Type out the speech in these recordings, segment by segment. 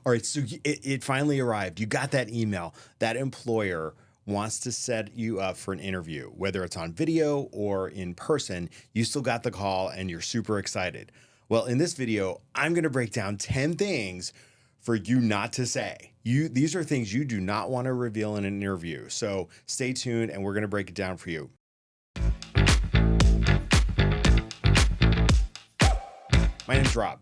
All right, so it finally arrived. You got that email. That employer wants to set you up for an interview, whether it's on video or in person. You still got the call and you're super excited. Well, in this video, I'm going to break down 10 things for you not to say. These are things you do not want to reveal in an interview. So stay tuned and we're going to break it down for you. My name's Rob.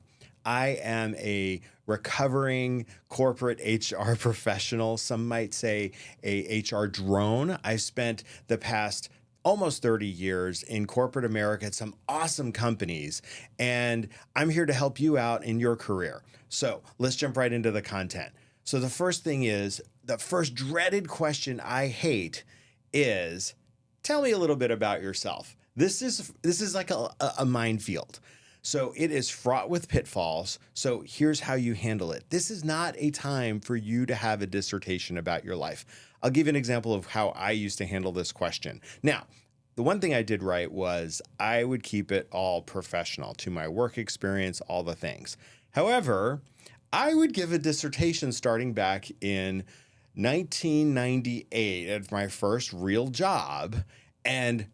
I am a recovering corporate HR professional. Some might say a HR drone. I've spent the past almost 30 years in corporate America at some awesome companies, and I'm here to help you out in your career. So let's jump right into the content. So the first thing is, the first dreaded question I hate is, tell me a little bit about yourself. This is like a minefield. So it is fraught with pitfalls. So here's how you handle it. This is not a time for you to have a dissertation about your life. I'll give you an example of how I used to handle this question. Now, the one thing I did right was I would keep it all professional to my work experience, all the things. However, I would give a dissertation starting back in 1998 at my first real job and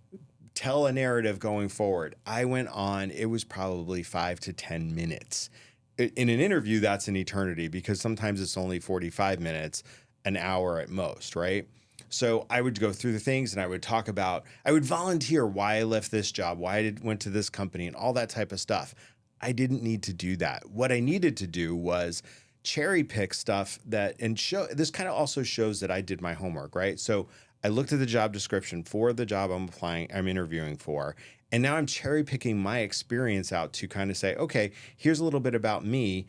tell a narrative going forward. I went on, it was probably 5 to 10 minutes. In an interview, that's an eternity because sometimes it's only 45 minutes, an hour at most, right? So I would go through the things and I would volunteer why I left this job, why I went to this company and all that type of stuff. I didn't need to do that. What I needed to do was cherry pick stuff this kind of also shows that I did my homework, right? So I looked at the job description for the job I'm interviewing for, and now I'm cherry picking my experience out to kind of say, okay, here's a little bit about me.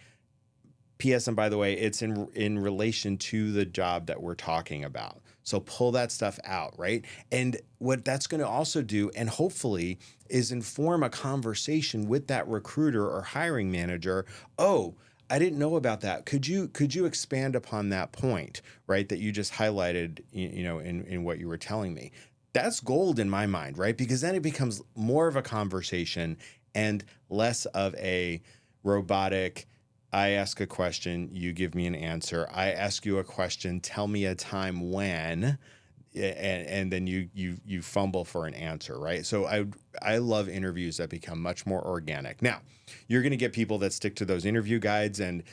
P.S. And by the way, it's in relation to the job that we're talking about. So pull that stuff out, right? And what that's going to also do, and hopefully, is inform a conversation with that recruiter or hiring manager. Oh, I didn't know about that. Could you expand upon that point, right? That you just highlighted, in what you were telling me. That's gold in my mind, right? Because then it becomes more of a conversation and less of a robotic, I ask a question, you give me an answer. I ask you a question, tell me a time when, and then you fumble for an answer, right? So I love interviews that become much more organic. Now, you're going to get people that stick to those interview guides, and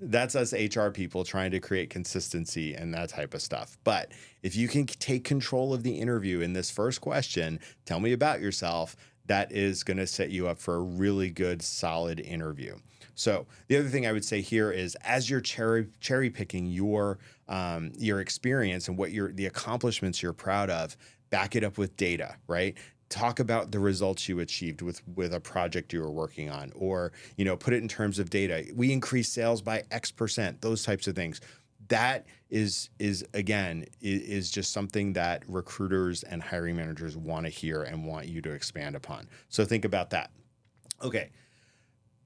that's us HR people trying to create consistency and that type of stuff. But if you can take control of the interview in this first question, tell me about yourself, that is going to set you up for a really good, solid interview. So the other thing I would say here is, as you're cherry picking your experience and the accomplishments you're proud of, back it up with data, right? Talk about the results you achieved with a project you were working on, or put it in terms of data. We increased sales by X%. Those types of things. That is just something that recruiters and hiring managers want to hear and want you to expand upon. So think about that. Okay.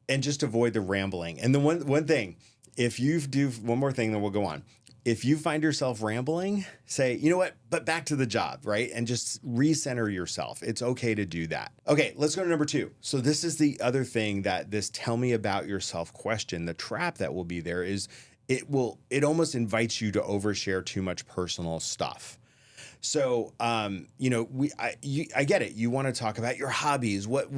And just avoid the rambling. And the one thing, if you do one more thing, then we'll go on. If you find yourself rambling, say, you know what, but back to the job, right? And just recenter yourself. It's okay to do that. Okay, let's go to number 2. So this is the other thing that this tell me about yourself question, the trap that will be there is it almost invites you to overshare too much personal stuff. So, I get it. You want to talk about your hobbies, what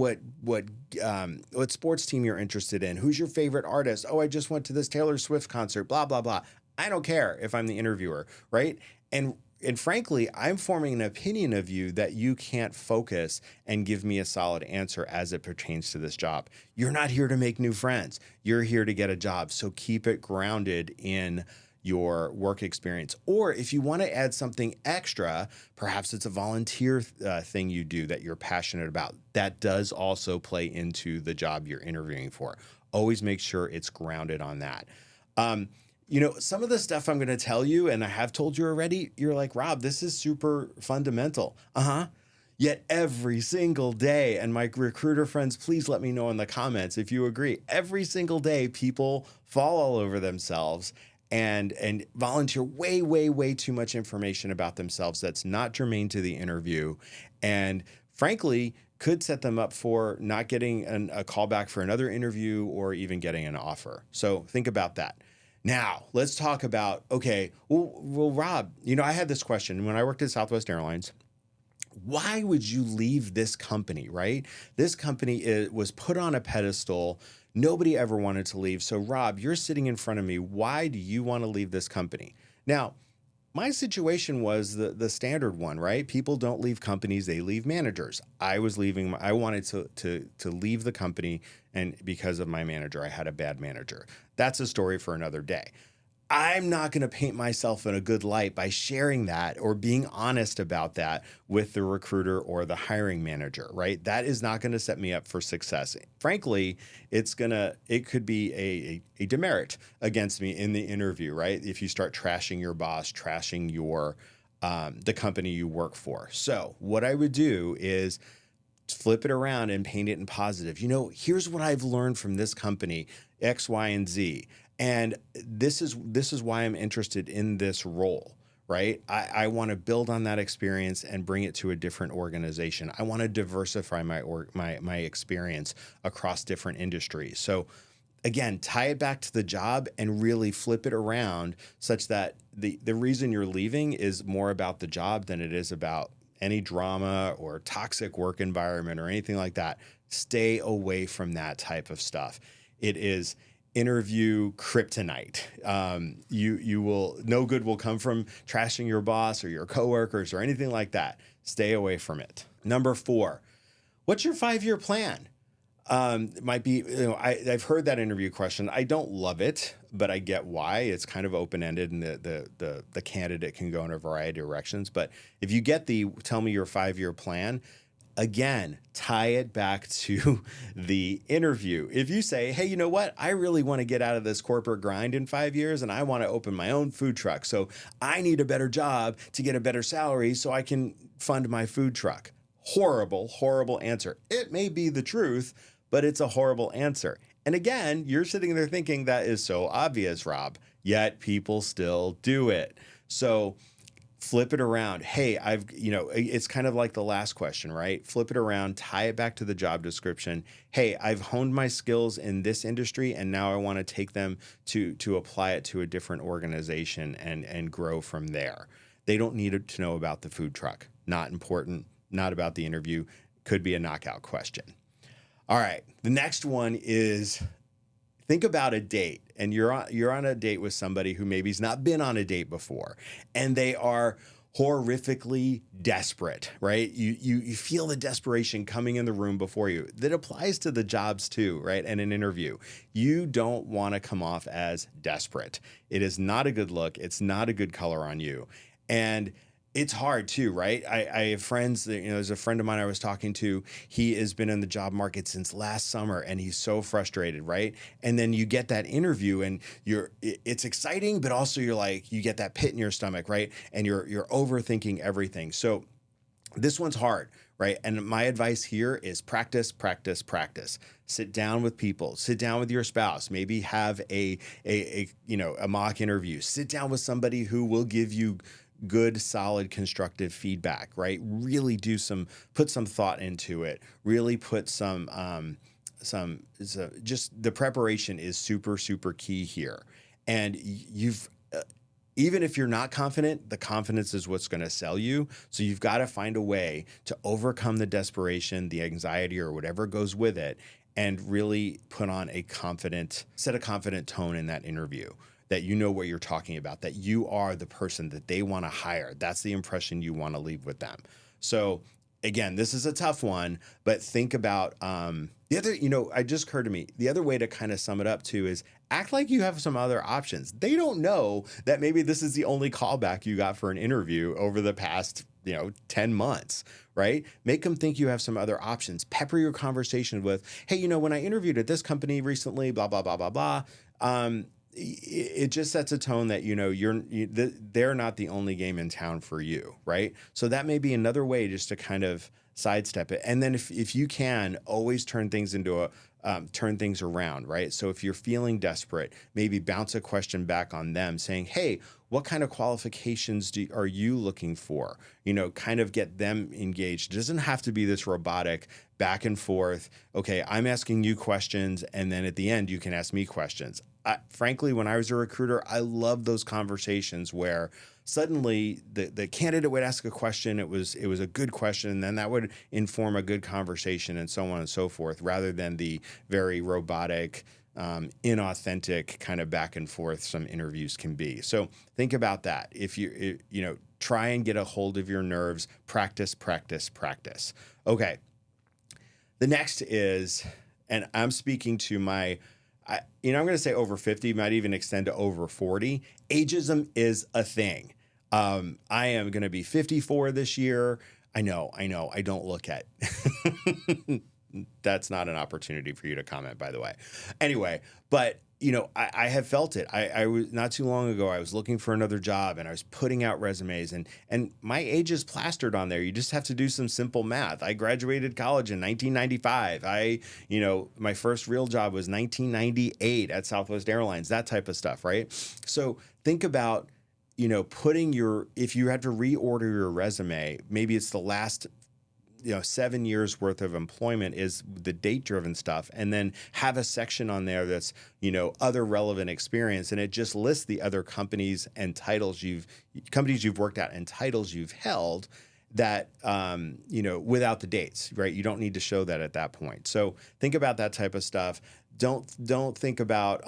sports team you're interested in, who's your favorite artist. Oh, I just went to this Taylor Swift concert, blah, blah, blah. I don't care if I'm the interviewer, right? And frankly, I'm forming an opinion of you that you can't focus and give me a solid answer as it pertains to this job. You're not here to make new friends. You're here to get a job. So keep it grounded in your work experience. Or if you want to add something extra, perhaps it's a volunteer thing you do that you're passionate about. That does also play into the job you're interviewing for. Always make sure it's grounded on that. Some of the stuff I'm going to tell you, and I have told you already, you're like, Rob, this is super fundamental. Yet every single day, and my recruiter friends, please let me know in the comments if you agree. Every single day, people fall all over themselves and volunteer way, way, way too much information about themselves that's not germane to the interview. And frankly, could set them up for not getting a call back for another interview or even getting an offer. So think about that. Now, let's talk about, okay, well, Rob, I had this question when I worked at Southwest Airlines. Why would you leave this company, right? This company was put on a pedestal. Nobody ever wanted to leave. So, Rob, you're sitting in front of me. Why do you want to leave this company? Now, my situation was the standard one, right? People don't leave companies, they leave managers. I was leaving, I wanted to leave the company, and because of my manager, I had a bad manager. That's a story for another day. I'm not going to paint myself in a good light by sharing that or being honest about that with the recruiter or the hiring manager, right? That is not going to set me up for success. Frankly, it could be a demerit against me in the interview, right? If you start trashing your boss, trashing your the company you work for. So what I would do is flip it around and paint it in positive. Here's what I've learned from this company, X, Y, and Z. And this is why I'm interested in this role, right? I want to build on that experience and bring it to a different organization. I want to diversify my experience across different industries. So again, tie it back to the job and really flip it around such that the reason you're leaving is more about the job than it is about any drama or toxic work environment or anything like that. Stay away from that type of stuff. It is interview kryptonite. You will, no good will come from trashing your boss or your coworkers or anything like that. Stay away from it. Number 4, what's your 5-year plan? It might be, I've heard that interview question. I don't love it, but I get why. It's kind of open-ended, and the candidate can go in a variety of directions. But if you get tell me your 5-year plan, again, tie it back to the interview. If you say, hey, you know what? I really want to get out of this corporate grind in 5 years, and I want to open my own food truck. So I need a better job to get a better salary so I can fund my food truck. Horrible, horrible answer. It may be the truth, but it's a horrible answer. And again, you're sitting there thinking that is so obvious, Rob, yet people still do it. So flip it around. Hey, it's kind of like the last question, right? Flip it around, tie it back to the job description. Hey, I've honed my skills in this industry, and now I want to take them to apply it to a different organization and grow from there. They don't need to know about the food truck. Not important, not about the interview. Could be a knockout question. All right, the next one is, think about a date, and you're on a date with somebody who maybe's not been on a date before, and they are horrifically desperate, right? You feel the desperation coming in the room before you. That applies to the jobs too, right? And an interview. You don't want to come off as desperate. It is not a good look. It's not a good color on you. And it's hard too, right? I have friends that, there's a friend of mine I was talking to. He has been in the job market since last summer, and he's so frustrated, right? And then you get that interview, and it's exciting, but also you get that pit in your stomach, right? And you're overthinking everything. So this one's hard, right? And my advice here is practice, practice, practice. Sit down with people. Sit down with your spouse. Maybe have a mock interview. Sit down with somebody who will give you good, solid, constructive feedback, right? Really put some thought into it. Really put just the preparation is super, super key here. And even if you're not confident, the confidence is what's going to sell you. So you've got to find a way to overcome the desperation, the anxiety, or whatever goes with it, and really put on set a confident tone in that interview. That you know what you're talking about, that you are the person that they want to hire. That's the impression you want to leave with them. So again, this is a tough one, but think about the other, it just occurred to me, the other way to kind of sum it up too is act like you have some other options. They don't know that maybe this is the only callback you got for an interview over the past 10 months, right? Make them think you have some other options. Pepper your conversation with, hey, when I interviewed at this company recently, blah, blah, blah, blah, blah. It just sets a tone that, they're not the only game in town for you, right? So that may be another way just to kind of sidestep it. And then if you can, always turn things into turn things around, right? So if you're feeling desperate, maybe bounce a question back on them saying, hey, what kind of qualifications are you looking for? Kind of get them engaged. It doesn't have to be this robotic back and forth. Okay, I'm asking you questions, and then at the end, you can ask me questions. Frankly, when I was a recruiter, I loved those conversations where suddenly the candidate would ask a question. It was a good question, and then that would inform a good conversation and so on and so forth, rather than the very robotic, inauthentic kind of back and forth some interviews can be. So think about that. If you try and get a hold of your nerves, practice, practice, practice. Okay. The next is, and I'm speaking to I'm going to say over 50, might even extend to over 40. Ageism is a thing. I am going to be 54 this year. I know. I don't look at. That's not an opportunity for you to comment, by the way. Anyway, but I have felt it. I was not too long ago, I was looking for another job and I was putting out resumes and my age is plastered on there. You just have to do some simple math. I graduated college in 1995. My first real job was 1998 at Southwest Airlines, that type of stuff, right? So think about, if you had to reorder your resume, maybe it's the last 7 years worth of employment is the date driven stuff, and then have a section on there that's, other relevant experience. And it just lists the other companies and titles you've worked at and titles you've held that, without the dates, right? You don't need to show that at that point. So think about that type of stuff. Don't think about,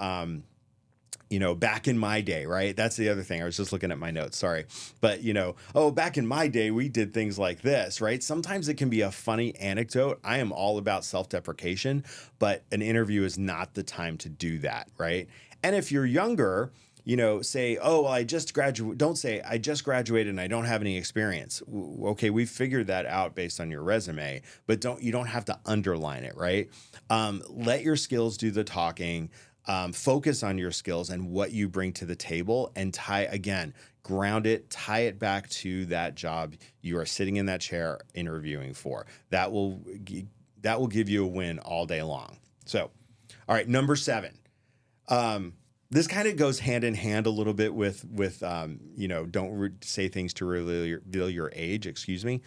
back in my day, right? That's the other thing. I was just looking at my notes, sorry. But, back in my day, we did things like this, right? Sometimes it can be a funny anecdote. I am all about self-deprecation, but an interview is not the time to do that, right? And if you're younger, say, oh, well, I just graduated. Don't say, I just graduated and I don't have any experience. Okay, we've figured that out based on your resume, but you don't have to underline it, right? Let your skills do the talking. Focus on your skills and what you bring to the table, and ground it, tie it back to that job you are sitting in that chair interviewing for. That will give you a win all day long. So, all right, number 7. This kind of goes hand in hand a little bit with don't say things to reveal your age. Excuse me.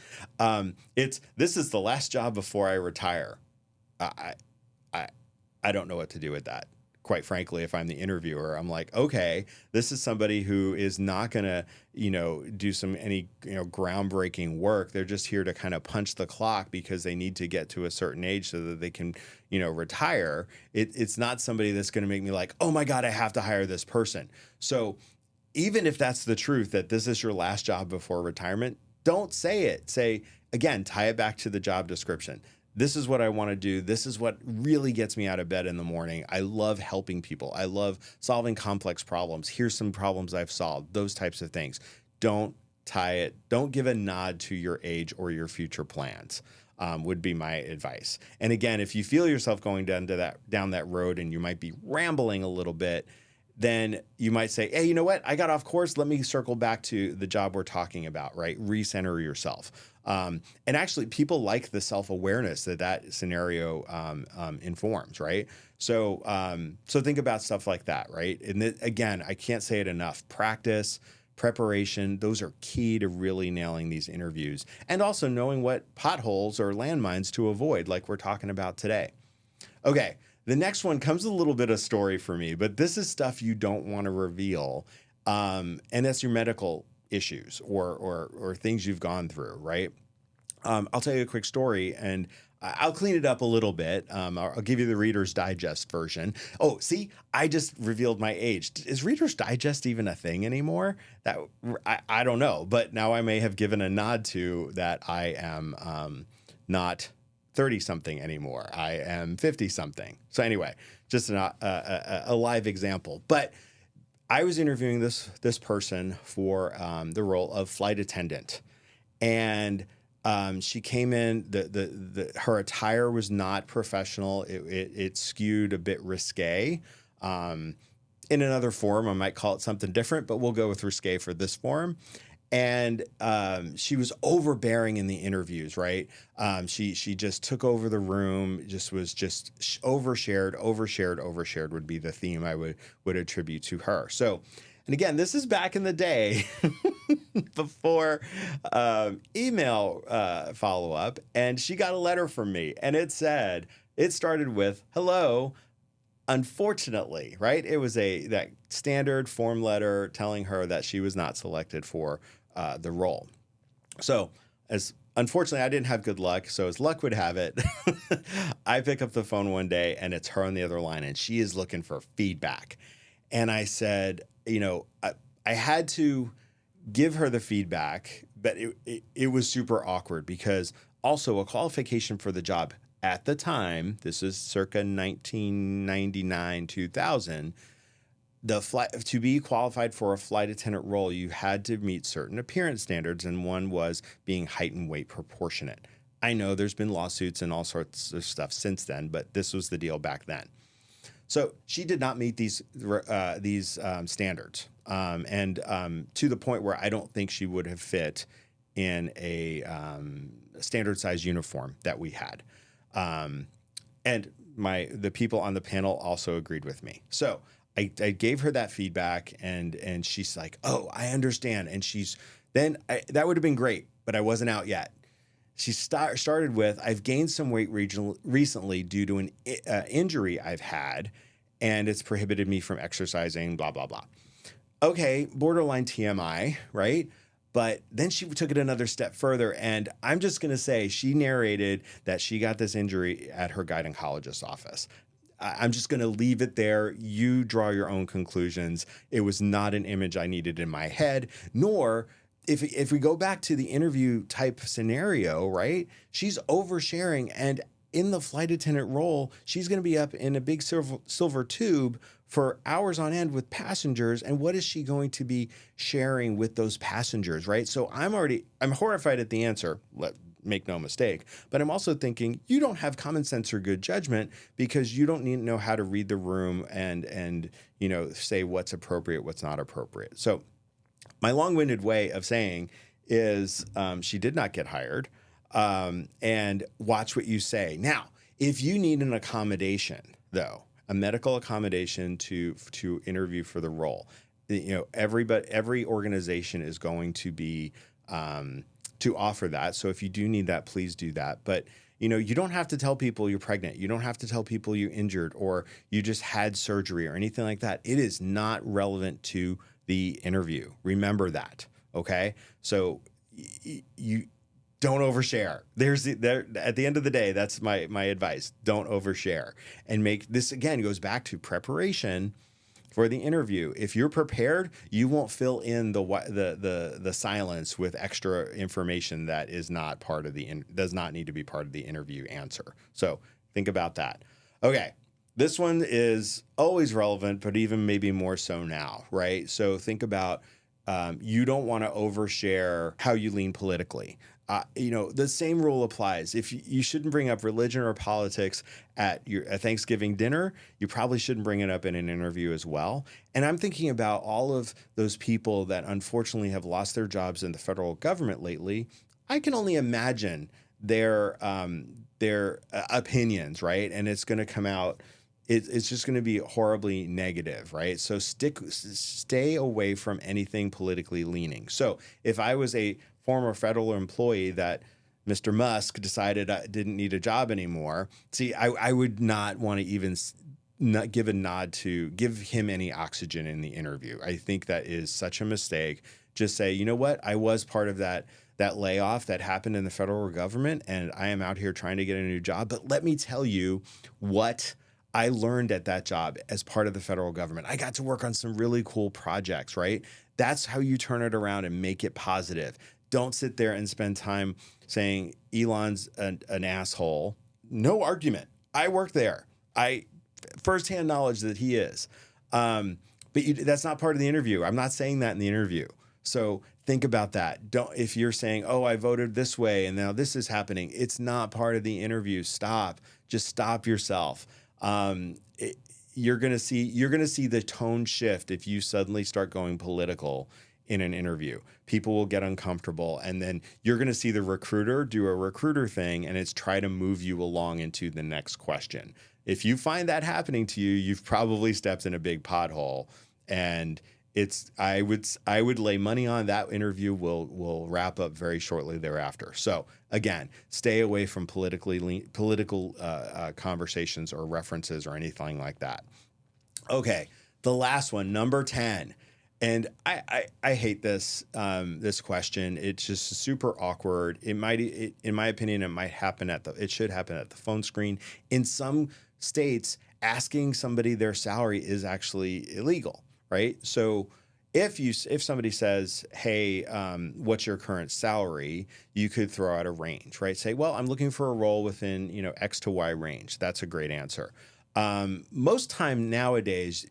This is the last job before I retire. I don't know what to do with that. Quite frankly, if I'm the interviewer, I'm like, okay, this is somebody who is not going to, do any groundbreaking work. They're just here to kind of punch the clock because they need to get to a certain age so that they can, retire. It's not somebody that's going to make me like, oh my God, I have to hire this person. So even if that's the truth, that this is your last job before retirement, don't say it. Say, again, tie it back to the job description. This is what I want to do. This is what really gets me out of bed in the morning. I love helping people. I love solving complex problems. Here's some problems I've solved, those types of things. Don't tie it. Don't give a nod to your age or your future plans, would be my advice. And again, if you feel yourself going down that road and you might be rambling a little bit, then you might say, hey, you know what? I got off course. Let me circle back to the job we're talking about, right? Recenter yourself. And actually, people like the self-awareness that scenario informs, right? So think about stuff like that, right? And again, I can't say it enough. Practice, preparation, those are key to really nailing these interviews. And also knowing what potholes or landmines to avoid, like we're talking about today. Okay. The next one comes a little bit of story for me, but this is stuff you don't want to reveal. And that's your medical issues or things you've gone through, right? I'll tell you a quick story and I'll clean it up a little bit. I'll give you the Reader's Digest version. Oh, see, I just revealed my age. Is Reader's Digest even a thing anymore? I don't know, but now I may have given a nod to that I am not 30-something anymore. I am 50-something. So anyway, just a live example. But I was interviewing this person for the role of flight attendant, and she came in. Her attire was not professional. It skewed a bit risque. In another forum, I might call it something different, but we'll go with risque for this forum. And she was overbearing in the interviews, right? She just took over the room, overshared would be the theme I would attribute to her. So, and again, this is back in the day before email follow-up, and she got a letter from me, and it started with, "Hello, unfortunately," right? It was that standard form letter telling her that she was not selected for the role. So, as unfortunately I didn't have good luck, so as luck would have it, I pick up the phone one day and it's her on the other line, and she is looking for feedback. And I said, I had to give her the feedback, but it was super awkward because also a qualification for the job at the time, this is circa 1999, 2000, to be qualified for a flight attendant role, you had to meet certain appearance standards, and one was being height and weight proportionate. I know there's been lawsuits and all sorts of stuff since then, but this was the deal back then. So she did not meet these standards, and to the point where I don't think she would have fit in a standard size uniform that we had. And the people on the panel also agreed with me. So I gave her that feedback, and she's like, "Oh, I understand." And that would have been great, but I wasn't out yet. She started with, "I've gained some weight recently due to an injury I've had, and it's prohibited me from exercising, blah, blah, blah." Okay, borderline TMI, right? But then she took it another step further, and I'm just going to say she narrated that she got this injury at her gynecologist's office. I'm just going to leave it there. You draw your own conclusions. It was not an image I needed in my head, nor if we go back to the interview type scenario, right? She's oversharing, and in the flight attendant role, she's going to be up in a big silver tube for hours on end with passengers. And what is she going to be sharing with those passengers, right? So I'm horrified at the answer. Make no mistake, but I'm also thinking you don't have common sense or good judgment because you don't need to know how to read the room and say what's appropriate, what's not appropriate. So my long-winded way of saying is she did not get hired, and watch what you say. Now, if you need an accommodation, though, a medical accommodation to interview for the role, every organization is going to be to offer that. So if you do need that, please do that. But you don't have to tell people you're pregnant. You don't have to tell people you're injured or you just had surgery or anything like that. It is not relevant to the interview. Remember that. Okay. So you don't overshare. At the end of the day, that's my advice. Don't overshare, and this again goes back to preparation for the interview. If you're prepared, you won't fill in the silence with extra information that is not part of does not need to be part of the interview answer. So think about that. Okay. This one is always relevant, but even maybe more so now, right? So think about, you don't want to overshare how you lean politically. The same rule applies. If you shouldn't bring up religion or politics at a Thanksgiving dinner, you probably shouldn't bring it up in an interview as well. And I'm thinking about all of those people that unfortunately have lost their jobs in the federal government lately. I can only imagine their opinions, right? And it's going to come out. It's just going to be horribly negative, right? So stay away from anything politically leaning. So if I was a former federal employee that Mr. Musk decided I didn't need a job anymore, I would not want to even not give a nod to give him any oxygen in the interview. I think that is such a mistake. Just say, you know what? I was part of that layoff that happened in the federal government, and I am out here trying to get a new job. But let me tell you what I learned at that job as part of the federal government. I got to work on some really cool projects, right? That's how you turn it around and make it positive. Don't sit there and spend time saying Elon's an asshole. No argument. I work there. I firsthand knowledge that he is. But that's not part of the interview. I'm not saying that in the interview. So think about that. If you're saying, "Oh, I voted this way and now this is happening," it's not part of the interview. Stop. Just stop yourself. You're gonna see the tone shift if you suddenly start going political in an interview. People will get uncomfortable, and then you're going to see the recruiter do a recruiter thing, and it's try to move you along into the next question. If you find that happening to you, you've probably stepped in a big pothole, and I would lay money on that interview will wrap up very shortly thereafter. So again, stay away from political conversations or references or anything like that. Okay, the last one, number 10. And I hate this this question. It's just super awkward. In my opinion, it should happen at the phone screen. In some states, asking somebody their salary is actually illegal, right? So if somebody says, "Hey, what's your current salary?" you could throw out a range, right? Say, "Well, I'm looking for a role within X to Y range." That's a great answer. Most time nowadays,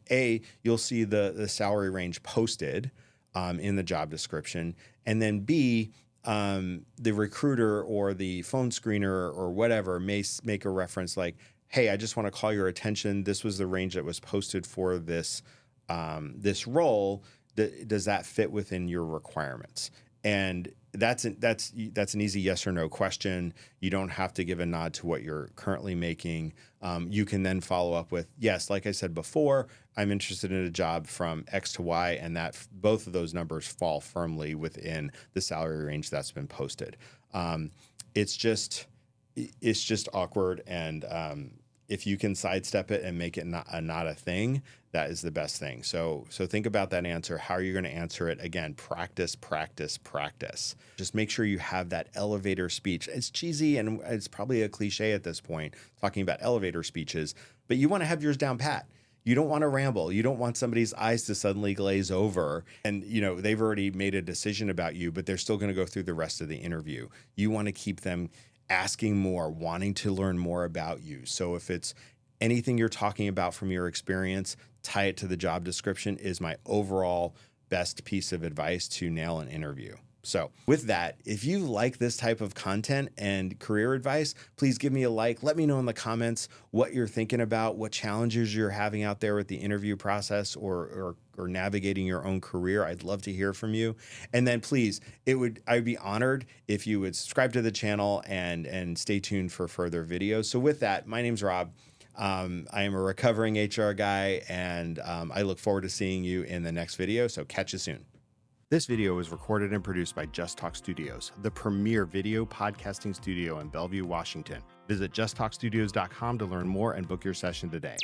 you'll see the salary range posted in the job description, and then B, the recruiter or the phone screener or whatever may make a reference like, "Hey, I just want to call your attention. This was the range that was posted for this role. Does that fit within your requirements?" And that's an easy yes or no question. You don't have to give a nod to what you're currently making. You can then follow up with, yes, like I said before, I'm interested in a job from X to Y, and that both of those numbers fall firmly within the salary range that's been posted. It's just awkward, and if you can sidestep it and make it not a thing, that is the best thing. So think about that answer. How are you going to answer it? Again, practice, practice, practice. Just make sure you have that elevator speech. It's cheesy and it's probably a cliche at this point, talking about elevator speeches, but you want to have yours down pat. You don't want to ramble. You don't want somebody's eyes to suddenly glaze over and, they've already made a decision about you, but they're still going to go through the rest of the interview. You want to keep them asking more, wanting to learn more about you. So if it's anything you're talking about from your experience, tie it to the job description is my overall best piece of advice to nail an interview. So with that, if you like this type of content and career advice, please give me a like. Let me know in the comments what you're thinking about, what challenges you're having out there with the interview process or navigating your own career. I'd love to hear from you. And then please, I'd be honored if you would subscribe to the channel and stay tuned for further videos. So with that, my name's Rob. I am a recovering HR guy, and I look forward to seeing you in the next video. So catch you soon. This video was recorded and produced by Just Talk Studios, the premier video podcasting studio in Bellevue, Washington. Visit justtalkstudios.com to learn more and book your session today.